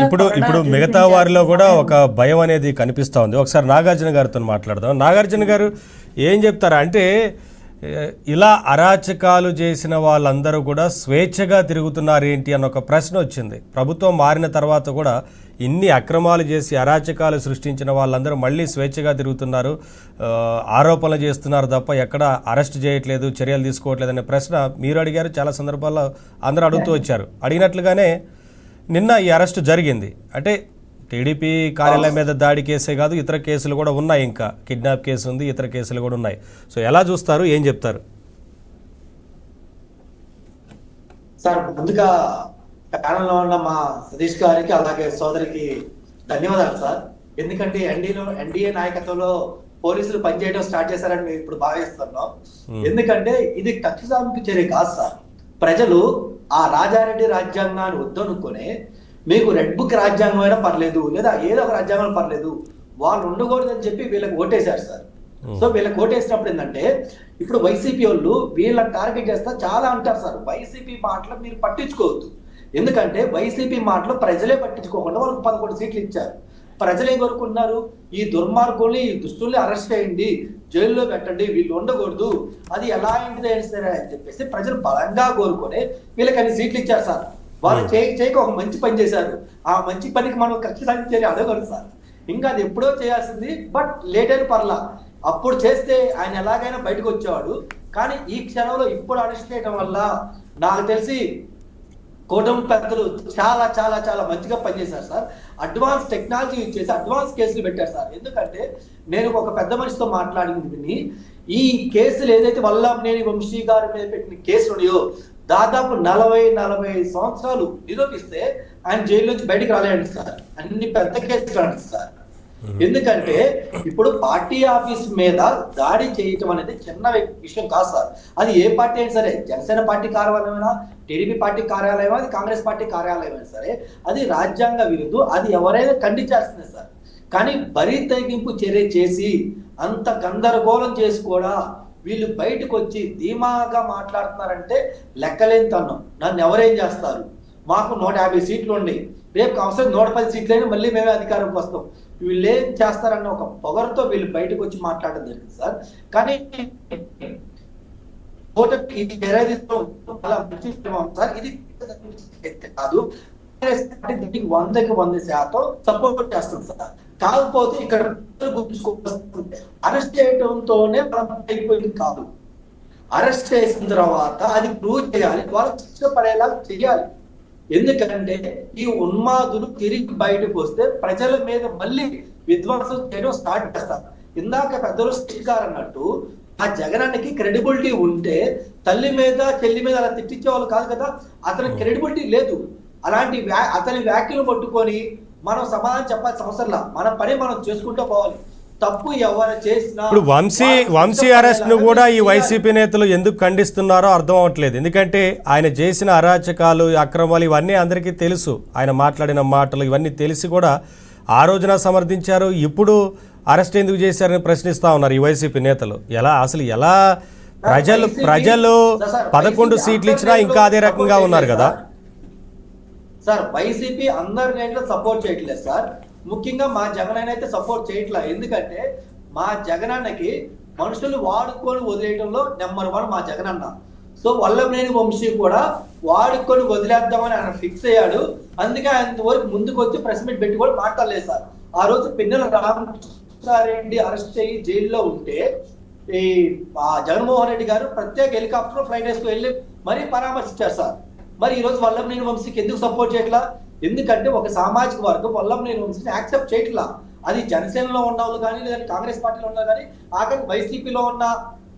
ఇప్పుడు మిగతా వారిలో కూడా ఒక భయం అనేది కనిపిస్తూ ఉంది. ఒకసారి నాగార్జున గారితో మాట్లాడదాం. నాగార్జున గారు ఏం చెప్తారా అంటే, ఇలా అరాచకాలు చేసిన వాళ్ళందరూ కూడా స్వేచ్ఛగా తిరుగుతున్నారు ఏంటి అన్న ఒక ప్రశ్న వచ్చింది. ప్రభుత్వం మారిన తర్వాత కూడా ఇన్ని అక్రమాలు చేసి అరాచకాలు సృష్టించిన వాళ్ళందరూ మళ్ళీ స్వేచ్ఛగా తిరుగుతున్నారు, ఆరోపణలు చేస్తున్నారు తప్ప ఎక్కడ అరెస్ట్ చేయట్లేదు, చర్యలు తీసుకోవట్లేదు అనే ప్రశ్న మీరు అడిగారు, చాలా సందర్భాల్లో అందరూ అడుగుతూ వచ్చారు. అడిగినట్లుగానే నిన్న ఈ అరెస్ట్ జరిగింది. అంటే టీడీపీ కార్యాలయం మీద దాడి కేసే కాదు, ఇతర కేసులు కూడా ఉన్నాయి, ఇంకా కిడ్నాప్ కేసు ఉంది, ఇతర కేసులు కూడా ఉన్నాయి. సో ఎలా చూస్తారు, ఏం చెప్తారు? సార్, ముందుగా ప్యానల్లో ఉన్న మా సతీష్ గారికి అలాగే సోదరికి ధన్యవాదాలు సార్. ఎందుకంటే ఎన్డీఏ నాయకత్వంలో పోలీసులు పనిచేయడం స్టార్ట్ చేశారని మేము ఇప్పుడు భావిస్తున్నాం. ఎందుకంటే ఇది కక్ష సాధింపు చర్య కాదు సార్. ప్రజలు ఆ రాజారెడ్డి రాజ్యాంగాన్ని వద్దనుకునే మీకు రెడ్ బుక్ రాజ్యాంగం అయినా పర్లేదు, లేదా ఏదో ఒక రాజ్యాంగం పర్లేదు, వాళ్ళు ఉండకూడదని చెప్పి వీళ్ళకి ఓటేశారు సార్. సో వీళ్ళకి ఓటేసినప్పుడు ఏంటంటే, ఇప్పుడు వైసీపీ వాళ్ళు వీళ్ళని టార్గెట్ చేస్తా చాలా అంటారు సార్. వైసీపీ మాటలు మీరు పట్టించుకోవద్దు. ఎందుకంటే వైసీపీ మాటలు ప్రజలే పట్టించుకోకుండా వాళ్ళకి 11 సీట్లు ఇచ్చారు. ప్రజలు ఏం కోరుకుంటున్నారు? ఈ దుర్మార్గుల్ని, ఈ దుస్తుల్ని అరెస్ట్ చేయండి, జైల్లో పెట్టండి, వీళ్ళు ఉండకూడదు, అది ఎలా అయింది సరే అని చెప్పేసి ప్రజలు బలంగా కోరుకొని వీళ్ళకి అన్ని సీట్లు ఇచ్చారు సార్. వాళ్ళు చేయక ఒక మంచి పని చేశారు. ఆ మంచి పనికి మనం ఖచ్చితంగా చేయాలి, అడగదు సార్. ఇంకా అది ఎప్పుడో చేయాల్సింది, బట్ లేట్ అయిన పర్లా. అప్పుడు చేస్తే ఆయన ఎలాగైనా బయటకు వచ్చేవాడు. కానీ ఈ క్షణంలో ఇప్పుడు అరెస్ట్ చేయడం వల్ల నాకు తెలిసి కూటమి పెద్దలు చాలా చాలా చాలా మంచిగా పనిచేశారు సార్. అడ్వాన్స్ టెక్నాలజీ యూజ్ చేసి అడ్వాన్స్ కేసులు పెట్టారు సార్. ఎందుకంటే నేను ఒక పెద్ద మనిషితో మాట్లాడింది, ఈ కేసులు ఏదైతే వల్లభనేని వంశీ గారి మీద పెట్టిన కేసులు ఉన్నాయో దాదాపు 40-45 సంవత్సరాలు నిరూపిస్తే ఆయన జైలు నుంచి బయటకు రాలేండి సార్. అన్ని పెద్ద కేసులు అండి సార్. ఎందుకంటే ఇప్పుడు పార్టీ ఆఫీస్ మీద దాడి చేయటం అనేది చిన్న విషయం కాదు సార్. అది ఏ పార్టీ అయినా సరే, జనసేన పార్టీ కార్యాలయమైనా, టీడీపీ పార్టీ కార్యాలయం, అది కాంగ్రెస్ పార్టీ కార్యాలయం అయినా సరే, అది రాజ్యాంగ విరుద్ధం, అది ఎవరైనా ఖండించాల్సిందే సార్. కానీ బరి తెగింపు చర్య చేసి అంత గందరగోళం చేసి కూడా వీళ్ళు బయటకు వచ్చి ధీమాగా మాట్లాడుతున్నారంటే లెక్కలేనితనం. నన్ను ఎవరేం చేస్తారు? మాకు 150 సీట్లు ఉండి రేపు అవసరం 110 సీట్లైనా మళ్ళీ మేమే అధికారంకి వస్తాం, వీళ్ళు ఏం చేస్తారన్న ఒక పొగరుతో వీళ్ళు బయటకు వచ్చి మాట్లాడడం జరిగింది సార్. కానీ ఇది సార్, ఇది కాదు, దీనికి 100% సపోర్ట్ చేస్తుంది సార్. కాకపోతే ఇక్కడ అరెస్ట్ చేయడంతోనే అయిపోయింది కాదు. అరెస్ట్ చేసిన తర్వాత అది ప్రూవ్ చేయాలి, వాళ్ళకి శిక్ష పడేలా చేయాలి. ఎందుకంటే ఈ ఉన్మాదులు తిరిగి బయటకు వస్తే ప్రజల మీద మళ్ళీ విధ్వంసం చేయడం స్టార్ట్ చేస్తారు. ఇందాక పెద్దలు శ్రీకారు అన్నట్టు ఆ జగనానికి క్రెడిబిలిటీ ఉంటే తల్లి మీద చెల్లి మీద అలా తిట్టించే వాళ్ళు కాదు కదా. అతనికి క్రెడిబిలిటీ లేదు. అలాంటి అతని వ్యాఖ్యలు పట్టుకొని మనం సమాధానం చెప్పాల్సిన అవసరంలా, మన పని మనం చేసుకుంటూ పోవాలి. తప్పు ఎవరు చేసినా ఇప్పుడు వంశీ అరెస్ట్ ను కూడా ఈ వైసీపీ నేతలు ఎందుకు ఖండిస్తున్నారో అర్థం అవ్వట్లేదు. ఎందుకంటే ఆయన చేసిన అరాచకాలు, అక్రమాలు ఇవన్నీ అందరికీ తెలుసు. ఆయన మాట్లాడిన మాటలు ఇవన్నీ తెలిసి కూడా ఆ రోజున సమర్థించారు. ఇప్పుడు అరెస్ట్ ఎందుకు చేశారని ప్రశ్నిస్తా ఉన్నారు ఈ వైసీపీ నేతలు. ఎలా ప్రజలు 11 సీట్లు ఇచ్చినా ఇంకా అదే రకంగా ఉన్నారు కదా సార్. వైసీపీ అందరినీ సపోర్ట్ చేయట్లేదు సార్. ముఖ్యంగా మా జగన్ అయితే సపోర్ట్ చేయట్లా. ఎందుకంటే మా జగనన్నకి మనుషులు వాడుకొని వదిలేయడంలో నెంబర్ 1 మా జగనన్న. సో వల్లభనేని వంశీ కూడా వాడుకొని వదిలేద్దామని ఆయన ఫిక్స్ అయ్యాడు. అందుకే ఆయన వరకు ముందుకు వచ్చి ప్రెస్ మీట్ పెట్టి కూడా మాట్లాడలేదు సార్. ఆ రోజు పిన్నెల రామకృష్ణారెడ్డి అరెస్ట్ చేయి జైల్లో ఉంటే ఈ జగన్మోహన్ రెడ్డి గారు ప్రత్యేక హెలికాప్టర్ ఫ్లైట్ వేసుకు వెళ్ళి మరీ పరామర్శించారు సార్. మరి ఈ రోజు వల్లభనేని వంశీకి ఎందుకు సపోర్ట్ చేయట్లా? ఎందుకంటే ఒక సామాజిక వర్గం వల్లభనేని వంశీని యాక్సెప్ట్ చేయట్లా. అది జనసేనలో ఉన్న వాళ్ళు కానీ, లేదంటే కాంగ్రెస్ పార్టీలో ఉన్నా కానీ, ఆఖరి వైసీపీలో ఉన్న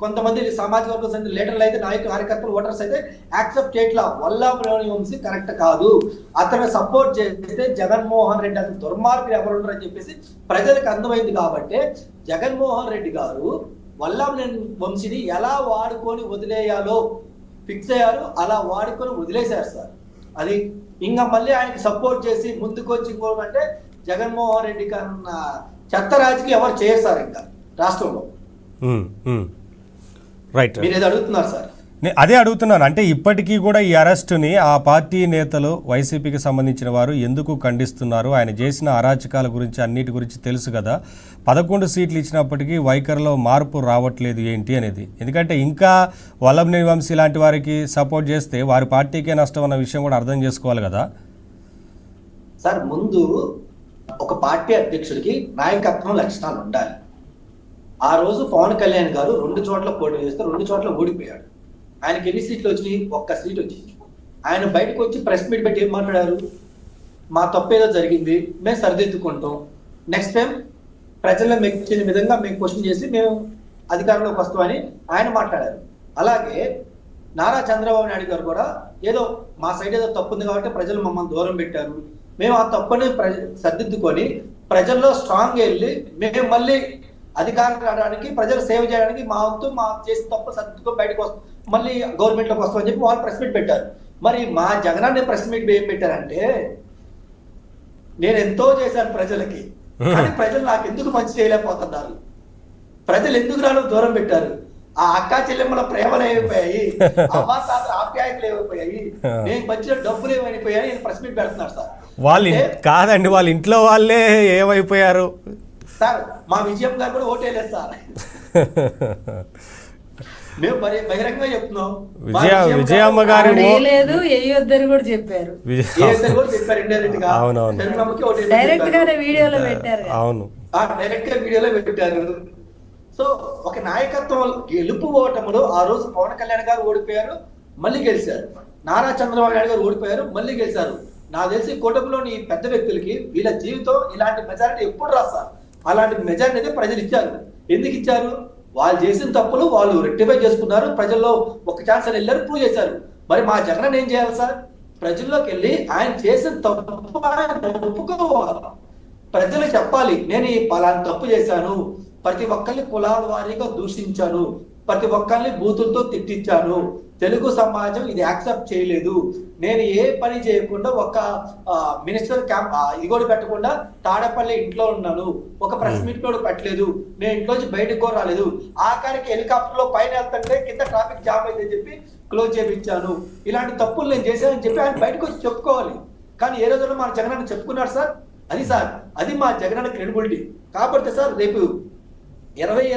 కొంతమంది సామాజిక వర్గం లీడర్లు అయితే, నాయకులు, కార్యకర్తలు, ఓటర్స్ అయితే యాక్సెప్ట్ చేయట్లా. వల్లభనేని వంశీ కరెక్ట్ కాదు, అతను సపోర్ట్ చేస్తే జగన్మోహన్ రెడ్డి అతను దుర్మార్గులు ఎవరు ఉండరు అని చెప్పేసి ప్రజలకు అర్థమైంది. కాబట్టి జగన్మోహన్ రెడ్డి గారు వల్లభనేని వంశీని ఎలా వాడుకొని వదిలేయాలో ఫిక్స్ అయ్యారు. అలా వాడుకొని వదిలేశారు సార్. అది ఇంకా మళ్ళీ ఆయనకి సపోర్ట్ చేసి ముందుకు వచ్చి ఇంకోమంటే జగన్మోహన్ రెడ్డి కన్నా చెత్త రాజకీయం ఎవరు చేయరు సార్ ఇంకా రాష్ట్రంలో. రైట్, మీరు ఏదో అడుగుతున్నారు సార్. అదే అడుగుతున్నాను, అంటే ఇప్పటికీ కూడా ఈ అరెస్టుని ఆ పార్టీ నేతలు వైసీపీకి సంబంధించిన వారు ఎందుకు ఖండిస్తున్నారు? ఆయన చేసిన అరాచకాల గురించి అన్నిటి గురించి తెలుసు కదా, 11 సీట్లు ఇచ్చినప్పటికీ వైఖరిలో మార్పు రావట్లేదు ఏంటి అనేది. ఎందుకంటే ఇంకా వల్లభనేని వంశీ లాంటి వారికి సపోర్ట్ చేస్తే వారి పార్టీకే నష్టం అన్న విషయం కూడా అర్థం చేసుకోవాలి కదా. సార్ ముందు ఒక పార్టీ అధ్యక్షుడికి నాయకత్వం లక్షణాలు ఉండాలి. ఆ రోజు పవన్ కళ్యాణ్ గారు 2 చోట్ల పోటీ చేస్తే 2 చోట్ల ఓడిపోయాడు. ఆయనకి ఎన్ని సీట్లు వచ్చినాయి? 1 సీట్ వచ్చింది. ఆయన బయటకు వచ్చి ప్రెస్ మీట్ పెట్టి ఏం మాట్లాడారు? మా తప్పేదో జరిగింది, మేము సరిదిద్దుకుంటాం, నెక్స్ట్ టైం ప్రజల్లో మెచ్చిన విధంగా మేము క్వశ్చన్ చేసి మేము అధికారంలోకి వస్తామని ఆయన మాట్లాడారు. అలాగే నారా చంద్రబాబు నాయుడు గారు కూడా ఏదో మా సైడ్ ఏదో తప్పు ఉంది కాబట్టి ప్రజలు మమ్మల్ని దూరం పెట్టారు, మేము ఆ తప్పుని సర్దిద్దుకొని ప్రజల్లో స్ట్రాంగ్ వెళ్ళి మేము మళ్ళీ అధికారం రావడానికి ప్రజలు సేవ చేయడానికి మా వంతు మా చేసిన తప్పు సర్దిద్దుకొని బయటకు వస్తాం, మళ్ళీ గవర్నమెంట్లోకి వస్తామని చెప్పి వాళ్ళు ప్రెస్ మీట్ పెట్టారు. మరి మా జగనాన్ని ప్రెస్ మీట్ ఏం పెట్టారంటే, నేను ఎంతో చేశాను ప్రజలకి, కానీ ప్రజలు నాకు ఎందుకు మంచి చేయలేకపోతున్నారు, ప్రజలు ఎందుకు రాను దూరం పెట్టారు, ఆ అక్కా చెల్లెమ్మల ప్రేమలు ఏమైపోయాయి, అమ్మా తాత ఆప్యాయతలు ఏమైపోయాయి, నేను మంచిగా డబ్బులు ఏమైపోయాయి, నేను ప్రెస్ మీట్ పెడుతున్నారు సార్. వాళ్ళు కాదండి, వాళ్ళ ఇంట్లో వాళ్ళే ఏమైపోయారు సార్. మా విజయం గారు కూడా ఓటేలేదు సార్. మేము బహిరంగంగా చెప్తున్నాం. విజయమ్మ గారు లేదు ఏయొద్దని కూడా చెప్పారు. డైరెక్ట్ గానే వీడియోలో పెట్టారు. అవును, డైరెక్ట్ గా వీడియోలో పెట్టారు. సో ఒక నాయకత్వం గెలుపు ఓటములు ఆ రోజు పవన్ కళ్యాణ్ గారు ఓడిపోయారు, మళ్ళీ గెలిచారు. నారా చంద్రబాబు నాయుడు గారు ఓడిపోయారు, మళ్ళీ గెలిచారు. నాకు తెలిసి కూటమిలోని పెద్ద వ్యక్తులకి వీళ్ళ జీవితం ఇలాంటి మెజారిటీ ఎప్పుడు రాస్తారు. అలాంటి మెజారిటీ అయితే ప్రజలు ఇచ్చారు. ఎందుకు ఇచ్చారు? వాళ్ళు చేసిన తప్పులు వాళ్ళు రెక్టిఫై చేసుకున్నారు, ప్రజల్లో ఒక ఛాన్స్ అని వెళ్ళారు, ప్రూవ్ చేశారు. మరి మా జగన్ ఏం చేయాలి సార్? ప్రజల్లోకి వెళ్ళి ఆయన చేసిన తప్పు ఆయన ఒప్పుకోవాలి, ప్రజలు చెప్పాలి, నేను ఈ పలానా తప్పు చేశాను, ప్రతి ఒక్కరిని కులాల వారీగా దూషించాను, ప్రతి ఒక్కరిని బూతులతో తిట్టించాను, తెలుగు సమాజం ఇది యాక్సెప్ట్ చేయలేదు, నేను ఏ పని చేయకుండా ఒక మినిస్టర్ క్యాంప్ ఇగోడు పెట్టకుండా తాడపల్లి ఇంట్లో ఉన్నాను, ఒక ప్రెస్ మీట్ కూడా పెట్టలేదు, నేను ఇంట్లోంచి బయటకు కూడా రాలేదు, ఆఖరికి హెలికాప్టర్ లో పైన వెళ్తుంటే కింద ట్రాఫిక్ జామ్ అయితే చెప్పి క్లోజ్ చేయించాను, ఇలాంటి తప్పులు నేను చేశానని చెప్పి ఆయన బయటకు వచ్చి చెప్పుకోవాలి. కానీ ఏ రోజుల్లో మన జగన్ చెప్పుకున్నారు సార్? అది సార్, అది మా జగన్ క్రెడిబిలిటీ. కాబట్టి సార్ రేపు 20